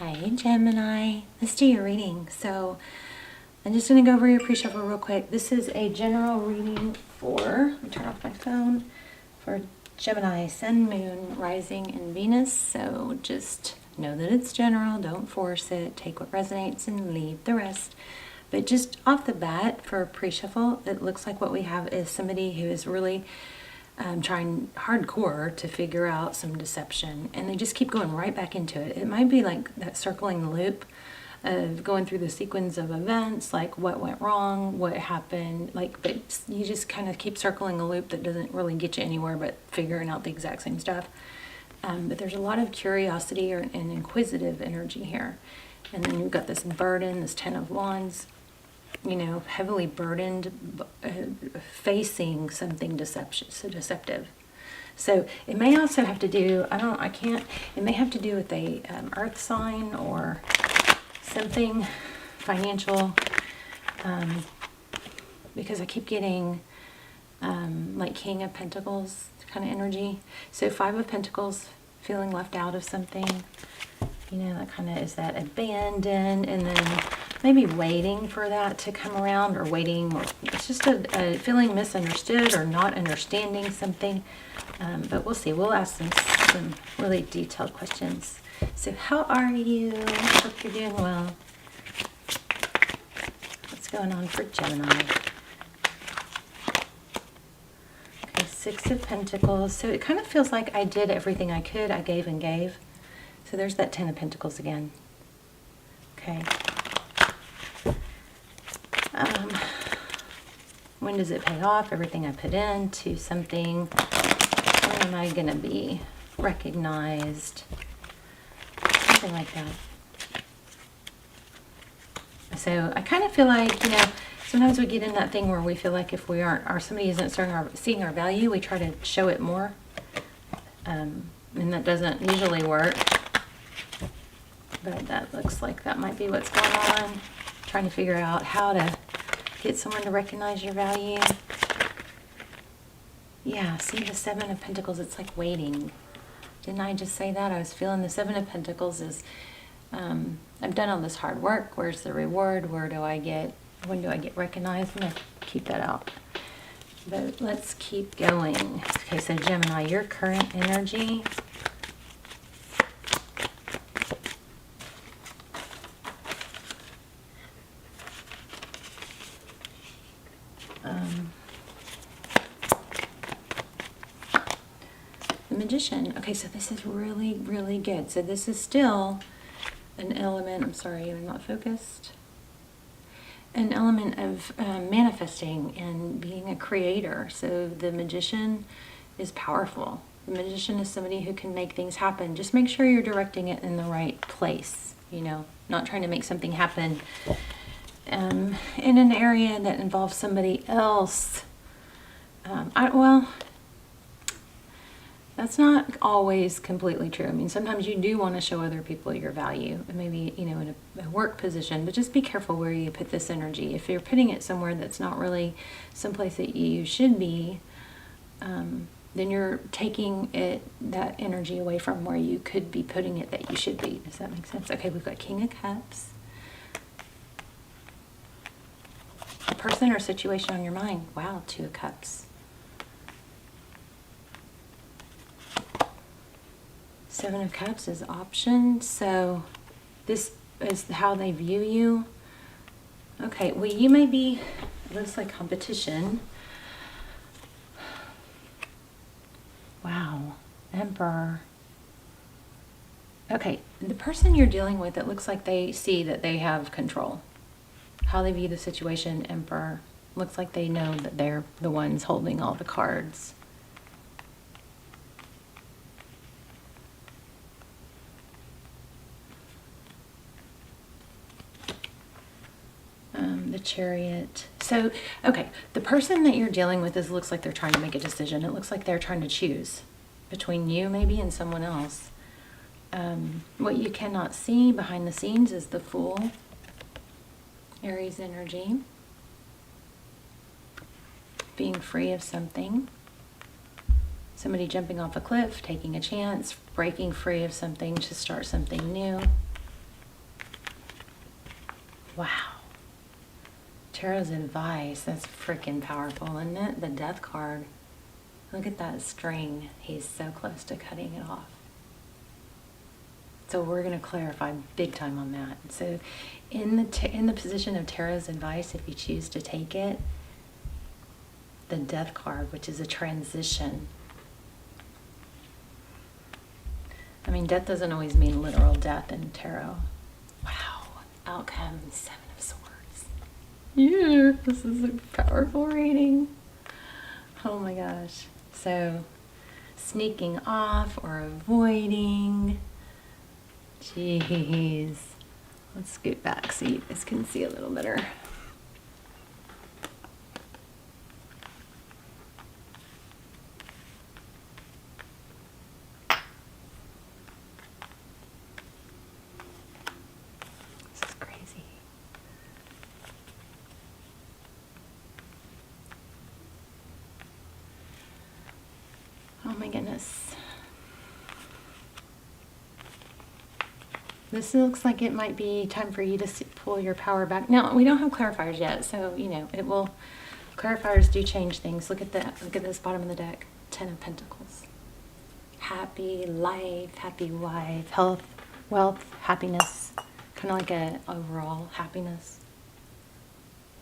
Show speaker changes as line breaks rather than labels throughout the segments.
Hi Gemini, let's do your reading. So I'm just going to go over your pre-shuffle real quick. This is a general reading for, let me turn off my phone, for Gemini, Sun, Moon, Rising, and Venus. So just know that it's general, don't force it, take what resonates and leave the rest. But just off the bat for pre-shuffle, it looks like what we have is somebody who is really trying hardcore to figure out some deception, and they just keep going right back into it. It might be like that circling the loop of going through the sequence of events, like what went wrong, what happened, like, but you just kind of keep circling a loop that doesn't really get you anywhere but figuring out the exact same stuff. But there's a lot of curiosity and inquisitive energy here. And then you've got this burden, this Ten of Wands, you know, heavily burdened, facing something deceptive. So it may also have to do, it may have to do with a earth sign or something financial, because I keep getting like King of Pentacles kind of energy. So Five of Pentacles, feeling left out of something, you know, that kind of is that abandoned, and then maybe waiting for that to come around, or waiting, or it's just a feeling misunderstood or not understanding something. But we'll see. We'll ask some really detailed questions. So how are you? Hope you're doing well. What's going on for Gemini? Okay, Six of Pentacles. So it kind of feels like I did everything I could. I gave and gave. So there's that Ten of Pentacles again. Okay. When does it pay off? Everything I put into something. When am I going to be recognized? Something like that. So I kind of feel like, you know, sometimes we get in that thing where we feel like if we aren't, or somebody isn't seeing our value, we try to show it more. And that doesn't usually work. But that looks like that might be what's going on. Trying to figure out how to get someone to recognize your value. Yeah, see the Seven of Pentacles, it's like waiting. Didn't I just say that? I was feeling the Seven of Pentacles is, I've done all this hard work. Where's the reward? When do I get recognized? I'm going to keep that out. But let's keep going. Okay, so Gemini, your current energy. The Magician. Okay, so this is really, really good. So this is still an element, I'm sorry, I'm not focused. An element of manifesting and being a creator. So the Magician is powerful. The Magician is somebody who can make things happen. Just make sure you're directing it in the right place, you know, not trying to make something happen in an area that involves somebody else. Well, that's not always completely true. I mean, sometimes you do want to show other people your value, and maybe, you know, in a work position, but just be careful where you put this energy. If you're putting it somewhere that's not really someplace that you should be, then you're taking that energy away from where you could be putting it that you should be. Does that make sense? Okay, we've got King of Cups. A person or situation on your mind. Wow, Two of Cups. Seven of Cups is option. So this is how they view you. Okay, well, you may be, it looks like competition. Wow, Emperor. Okay, the person you're dealing with, it looks like they see that they have control. How they view the situation, Emperor. Looks like they know that they're the ones holding all the cards. The Chariot. So, okay, the person that you're dealing with looks like they're trying to make a decision. It looks like they're trying to choose between you maybe and someone else. What you cannot see behind the scenes is the Fool. Aries energy. Being free of something. Somebody jumping off a cliff, taking a chance, breaking free of something to start something new. Wow. Tarot's advice. That's freaking powerful, isn't it? The Death card. Look at that string. He's so close to cutting it off. So we're going to clarify big time on that. So in the position of Tarot's advice, if you choose to take it, the Death card, which is a transition. I mean, death doesn't always mean literal death in tarot. Wow. Outcome, 7 of Swords. Yeah, this is a powerful reading. Oh my gosh. So, sneaking off or avoiding. Jeez. Let's scoot back so you guys can see a little better. This is crazy. Oh my goodness. This looks like it might be time for you to pull your power back. Now, we don't have clarifiers yet, so, you know, it will, clarifiers do change things. Look at this bottom of the deck, 10 of Pentacles. Happy life, happy wife, health, wealth, happiness, kind of like a overall happiness.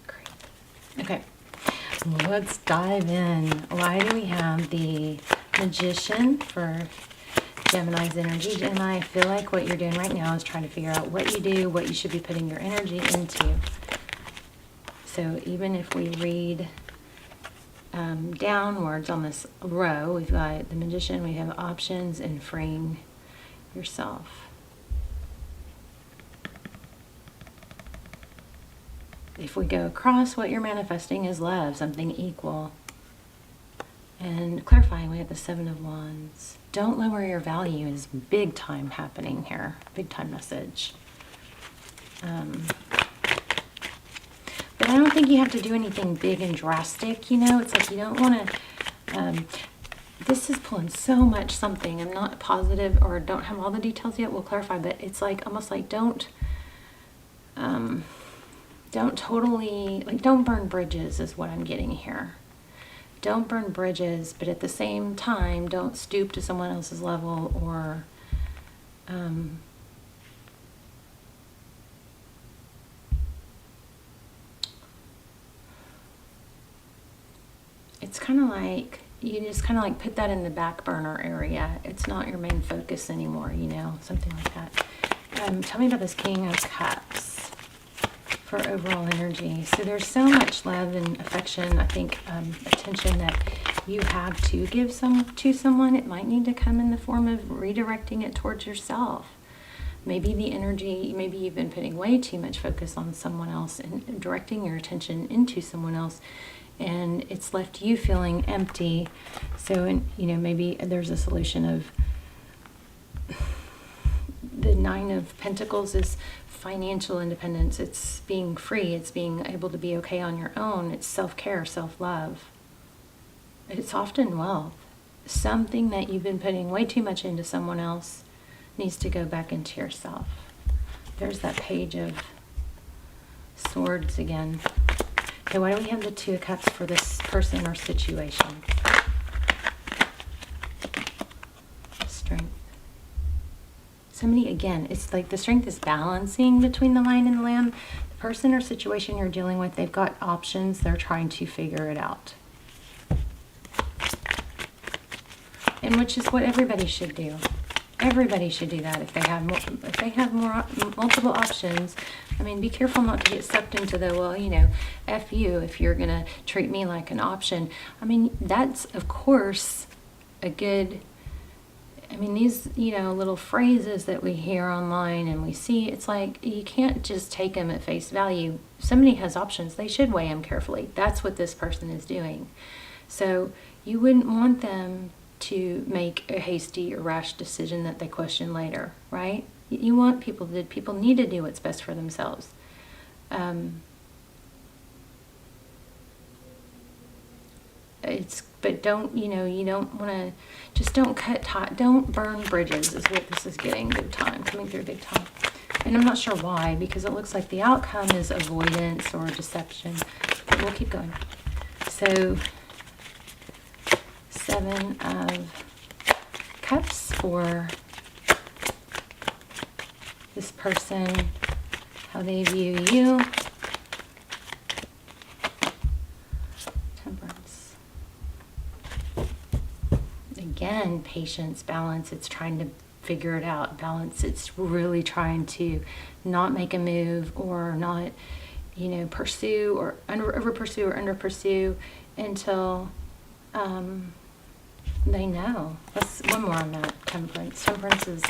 Great. Okay, let's dive in. Why do we have the Magician for Gemini's energy? And I feel like what you're doing right now is trying to figure out what you do, what you should be putting your energy into. So even if we read downwards on this row, we've got the Magician, we have options, and freeing yourself. If we go across, what you're manifesting is love, something equal. And clarifying, we have the 7 of Wands. Don't lower your value is big time happening here. Big time message. But I don't think you have to do anything big and drastic, you know. It's like you don't want to... this is pulling so much something. I'm not positive or don't have all the details yet. We'll clarify, but it's like almost like don't totally... Like don't burn bridges is what I'm getting here. Don't burn bridges, but at the same time, don't stoop to someone else's level or it's kind of like you just kind of like put that in the back burner area. It's not your main focus anymore, you know, something like that. Tell me about this King of Cups for overall energy. So there's so much love and affection, I think, attention that you have to give to someone. It might need to come in the form of redirecting it towards yourself. Maybe the energy, maybe you've been putting way too much focus on someone else and directing your attention into someone else, and it's left you feeling empty. So, you know, maybe there's a solution of the 9 of Pentacles is financial independence. It's being free. It's being able to be okay on your own. It's self-care, self-love. It's often wealth. Something that you've been putting way too much into someone else needs to go back into yourself. There's that Page of Swords again. Okay, why do we have the 2 of Cups for this person or situation? Strength. Somebody, again, it's like the Strength is balancing between the Lion and the Lamb. The person or situation you're dealing with, they've got options. They're trying to figure it out. And which is what everybody should do. Everybody should do that if they have multiple options. I mean, be careful not to get sucked into the, well, you know, F you if you're going to treat me like an option. I mean, that's, of course, a good... I mean, these, you know, little phrases that we hear online and we see, it's like you can't just take them at face value. If somebody has options, they should weigh them carefully. That's what this person is doing. So you wouldn't want them to make a hasty or rash decision that they question later, right? You want people need to do what's best for themselves. But don't, you know, you don't want to, just don't burn bridges is what this is getting big time, coming through big time. And I'm not sure why, because it looks like the outcome is avoidance or deception. But we'll keep going. So, 7 of Cups for this person, how they view you. Temperance. Again, patience, balance. It's trying to figure it out. Balance. It's really trying to not make a move or not, pursue or over pursue or under pursue until they know. Let's one more on that. Temperance. Temperance is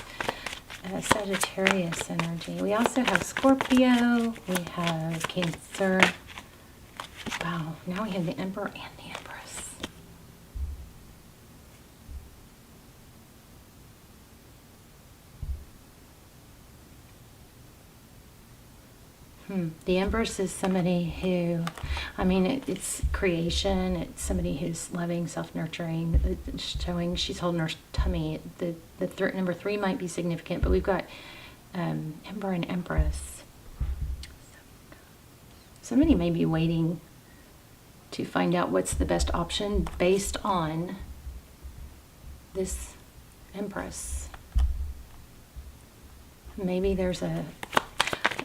Sagittarius energy. We also have Scorpio. We have Cancer. Wow. Now we have the Emperor and the Empress. The Empress is somebody who, it's creation. It's somebody who's loving, self-nurturing, showing she's holding her tummy. The number 3 might be significant, but we've got Emperor and Empress. Somebody may be waiting to find out what's the best option based on this Empress. Maybe there's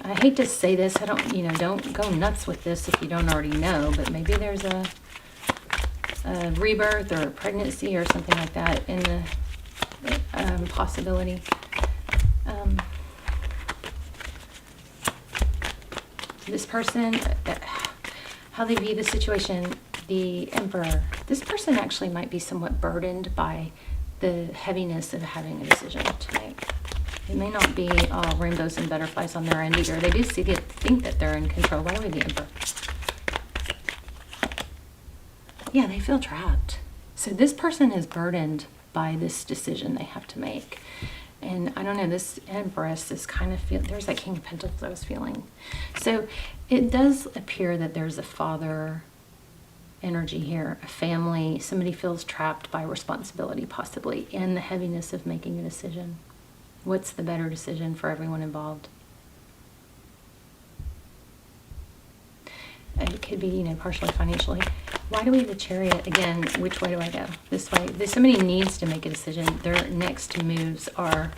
I hate to say this, don't go nuts with this if you don't already know, but maybe there's a rebirth or a pregnancy or something like that in the possibility. This person, how they view the situation, the Emperor, this person actually might be somewhat burdened by the heaviness of having a decision to make. It may not be all rainbows and butterflies on their end either. They do think that they're in control. Why would the Emperor? Yeah, they feel trapped. So this person is burdened by this decision they have to make. And I don't know, this Empress is kind of there's that King of Pentacles I was feeling. So it does appear that there's a father energy here, a family. Somebody feels trapped by responsibility, possibly, and the heaviness of making a decision. What's the better decision for everyone involved? It could be, partially financially. Why do we have the Chariot? Again, which way do I go? This way. Somebody needs to make a decision. Their next moves are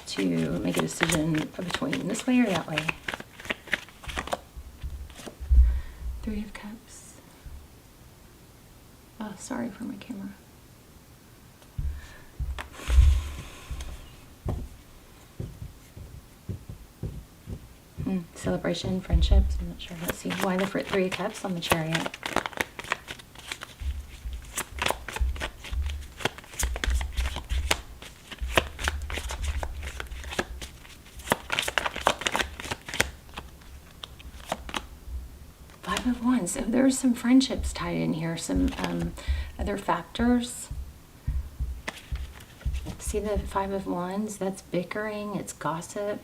to make a decision between this way or that way. 3 of Cups. Oh, sorry for my camera. Celebration, friendships. I'm not sure. Let's see. Why the 3 of Cups on the Chariot? Five of Wands. So there's some friendships tied in here. Some other factors. See the 5 of Wands? That's bickering. It's gossip.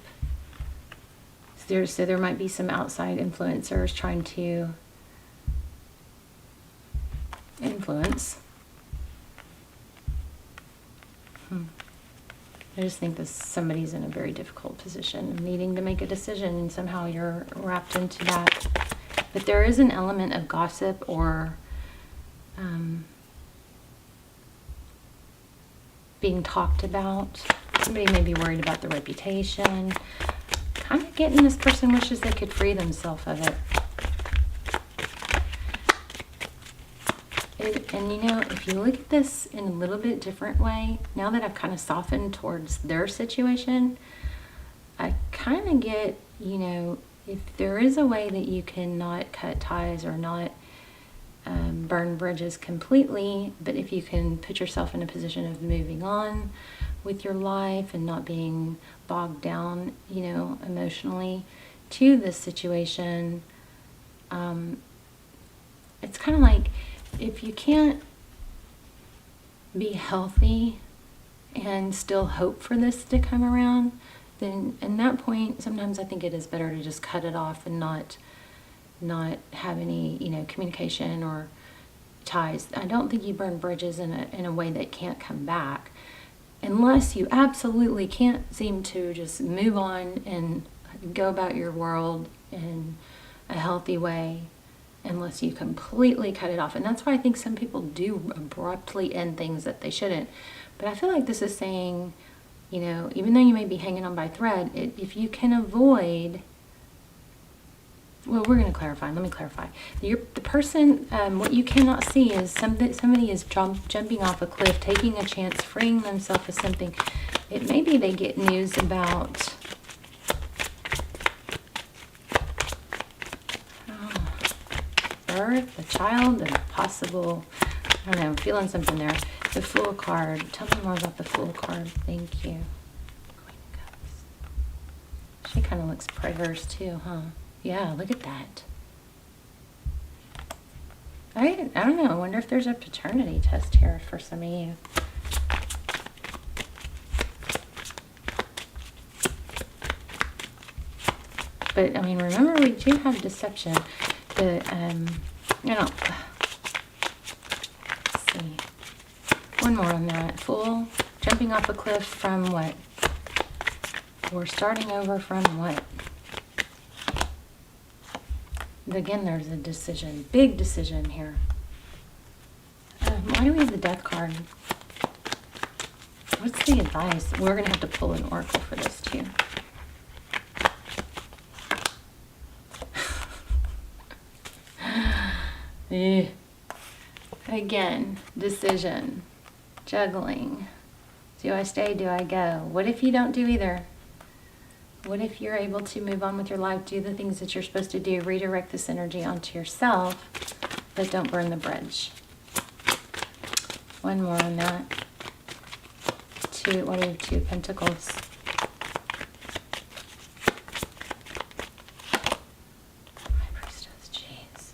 So there might be some outside influencers trying to influence. I just think somebody's in a very difficult position, needing to make a decision, and somehow you're wrapped into that. But there is an element of gossip or being talked about. Somebody may be worried about their reputation. Kind of getting this person wishes they could free themselves of it. And if you look at this in a little bit different way, now that I've kind of softened towards their situation, I kind of get, if there is a way that you can not cut ties or not burn bridges completely, but if you can put yourself in a position of moving on with your life and not being bogged down, emotionally to this situation, it's kind of like if you can't be healthy and still hope for this to come around, then at that point, sometimes I think it is better to just cut it off and not have any, communication or ties. I don't think you burn bridges in a way that can't come back. unless you absolutely can't seem to just move on and go about your world in a healthy way, unless you completely cut it off. And that's why I think some people do abruptly end things that they shouldn't. But I feel like this is saying, even though you may be hanging on by a thread, if you can avoid, well, we're going to clarify. Let me clarify. The person, what you cannot see is somebody is jumping off a cliff, taking a chance, freeing themselves of something. It may be they get news about birth, a child, and possible, I don't know, I'm feeling something there. The Fool card. Tell me more about the Fool card. Thank you. Queen of Cups. She kind of looks prayers too, huh? Yeah, look at that. I don't know. I wonder if there's a paternity test here for some of you. But, I mean, remember, we do have deception. Let's see. One more on that. Fool, jumping off a cliff from what? Or starting over from what? Again, there's a decision. Big decision here. Why do we have the Death card? What's the advice? We're going to have to pull an oracle for this, too. Again, decision, juggling. Do I stay? Do I go? What if you don't do either? What if you're able to move on with your life, do the things that you're supposed to do, redirect this energy onto yourself, but don't burn the bridge? One more on that. What do we have? 2 of Pentacles. High Priestess, jeez.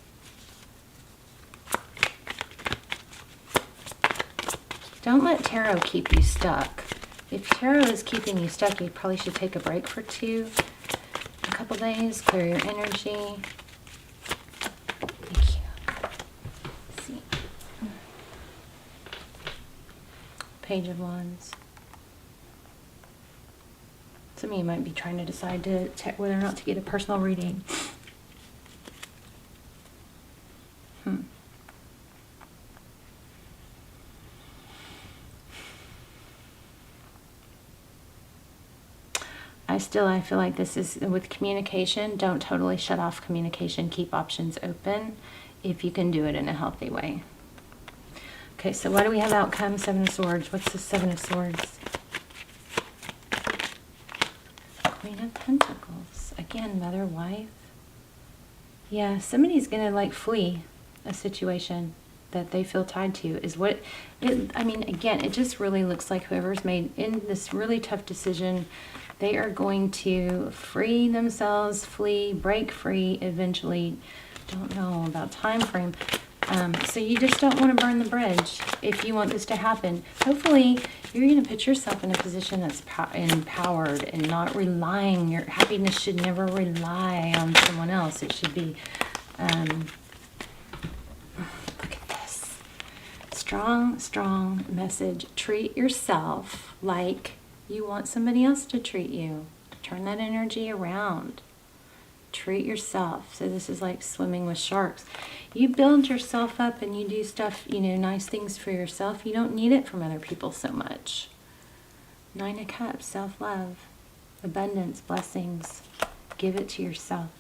Don't let tarot keep you stuck. If tarot is keeping you stuck, you probably should take a break for a couple days, clear your energy. Thank you. Let's see. Page of Wands. Some of you might be trying to decide to check whether or not to get a personal reading. I feel like this is with communication. Don't totally shut off communication. Keep options open if you can do it in a healthy way. Okay, so what do we have outcome? 7 of Swords. What's the 7 of Swords? Queen of Pentacles. Again, mother, wife. Yeah, somebody's going to flee a situation that they feel tied to is what I mean, again, it just really looks like whoever's made in this really tough decision, they are going to free themselves, flee, break free eventually. Don't know about time frame. So you just don't want to burn the bridge if you want this to happen. Hopefully you're going to put yourself in a position that's empowered and not relying. Your happiness should never rely on someone else. It should be look at this. Strong message. Treat yourself like you want somebody else to treat you. Turn that energy around. Treat yourself. So this is like swimming with sharks. You build yourself up and you do stuff, nice things for yourself. You don't need it from other people so much. 9 of Cups, self-love, abundance, blessings. Give it to yourself.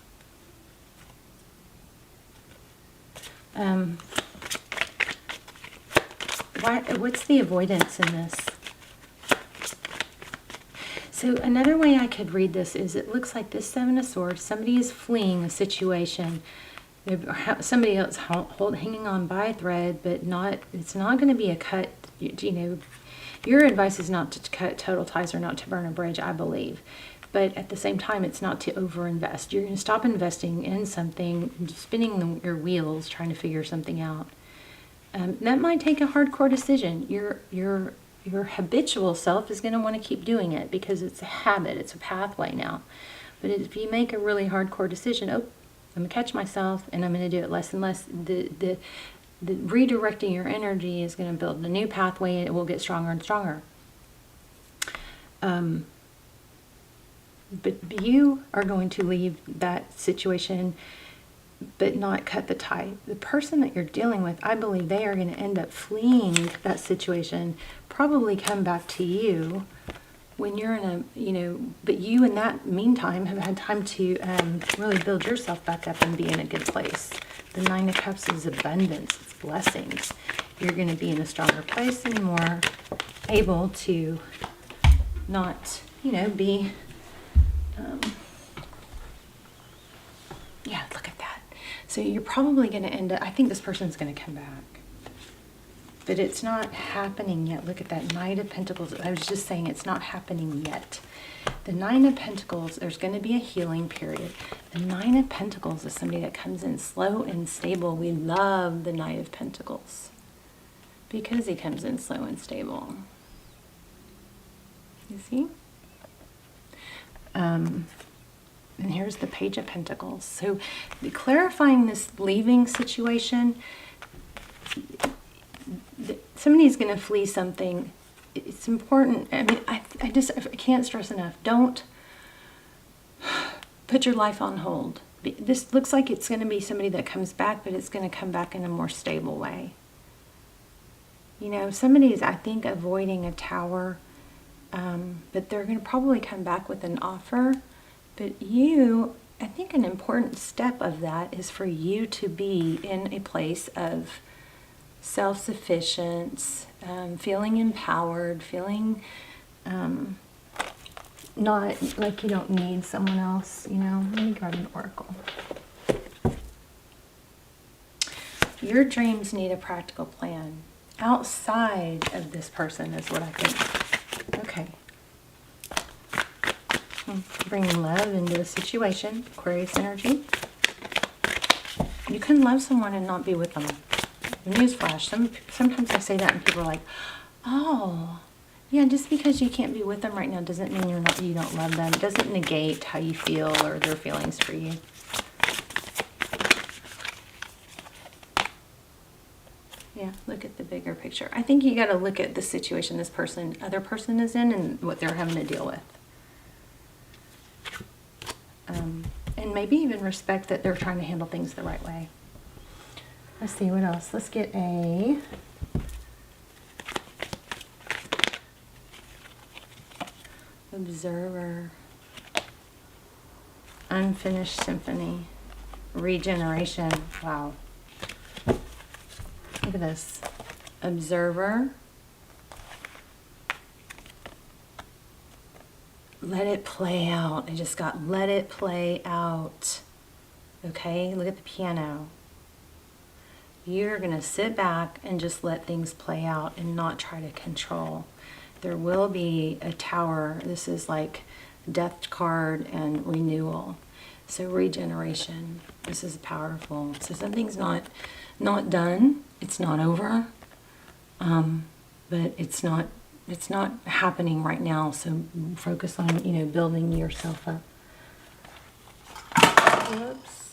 What's the avoidance in this? So another way I could read this is it looks like this 7 of Swords, somebody is fleeing a situation. Somebody else hanging on by a thread, but it's not going to be a cut. Your advice is not to cut total ties or not to burn a bridge, I believe. But at the same time, it's not to overinvest. You're going to stop investing in something, spinning your wheels, trying to figure something out. That might take a hardcore decision. Your habitual self is going to want to keep doing it because it's a habit, it's a pathway now. But if you make a really hardcore decision, I'm going to catch myself and I'm going to do it less and less, the redirecting your energy is going to build a new pathway and it will get stronger and stronger. But you are going to leave that situation, but not cut the tie. The person that you're dealing with, I believe they are going to end up fleeing that situation, probably come back to you when you're in a, but you in that meantime have had time to really build yourself back up and be in a good place. The Nine of Cups is abundance, it's blessings. You're going to be in a stronger place and more able to not, be, yeah, look at that. So you're probably going to end up, I think this person's going to come back. But it's not happening yet. Look at that Knight of Pentacles. I was just saying it's not happening yet. The Nine of Pentacles, there's going to be a healing period. The Nine of Pentacles is somebody that comes in slow and stable. We love the Knight of Pentacles because he comes in slow and stable. You see? And here's the Page of Pentacles. So clarifying this leaving situation, somebody's going to flee something. It's important. I mean, I can't stress enough. Don't put your life on hold. This looks like it's going to be somebody that comes back, but it's going to come back in a more stable way. Somebody is, I think, avoiding a tower, but they're going to probably come back with an offer. But I think an important step of that is for you to be in a place of self-sufficiency, feeling empowered, feeling not like you don't need someone else, Let me grab an oracle. Your dreams need a practical plan. Outside of this person is what I think. Okay. Bringing love into the situation, Aquarius energy. You can love someone and not be with them. Newsflash. Sometimes I say that and people are like, oh, yeah, just because you can't be with them right now doesn't mean you don't love them. It doesn't negate how you feel or their feelings for you. Yeah, look at the bigger picture. I think you got to look at the situation this other person is in and what they're having to deal with. And maybe even respect that they're trying to handle things the right way. Let's see, what else? Let's get a Observer, Unfinished Symphony, Regeneration. Wow. Look at this. Observer. Let it play out. I just got let it play out. Okay, look at the piano. You're going to sit back and just let things play out and not try to control. There will be a tower. This is like death card and renewal. So regeneration. This is powerful. So something's not done. It's not over. But it's not happening right now. So focus on, building yourself up. Whoops.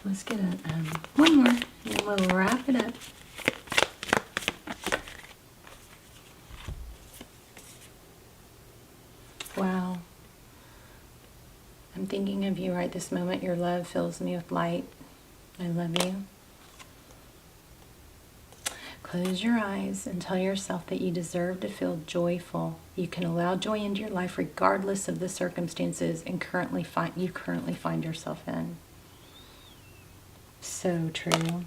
Let's get one more, and then we'll wrap it up. Wow. I'm thinking of you right this moment. Your love fills me with light. I love you. Close your eyes and tell yourself that you deserve to feel joyful. You can allow joy into your life regardless of the circumstances you currently find yourself in. So true.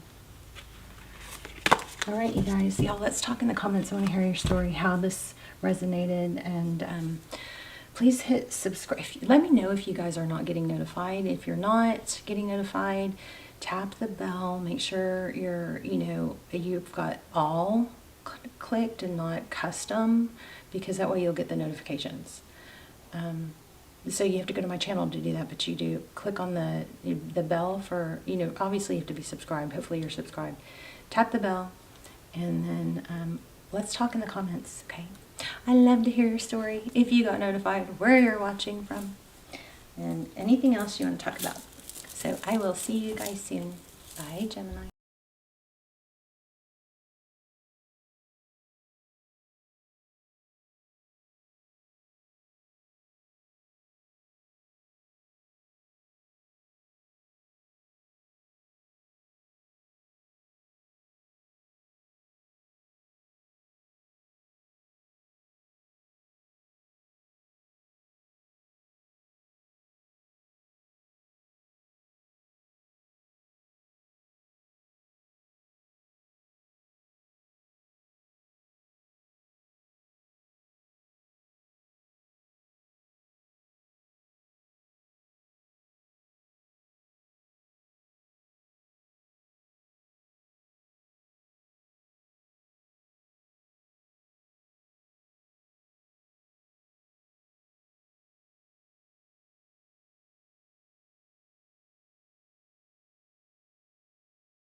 All right, you guys. Y'all, let's talk in the comments. I want to hear your story, how this resonated, and please hit subscribe. Let me know if you guys are not getting notified. If you're not getting notified, tap the bell. Make sure you've got all clicked and not custom, because that way you'll get the notifications. So you have to go to my channel to do that, but you do click on the bell for, obviously you have to be subscribed. Hopefully you're subscribed. Tap the bell, and then let's talk in the comments, okay? I love to hear your story, if you got notified, where you're watching from, and anything else you want to talk about. So I will see you guys soon. Bye, Gemini.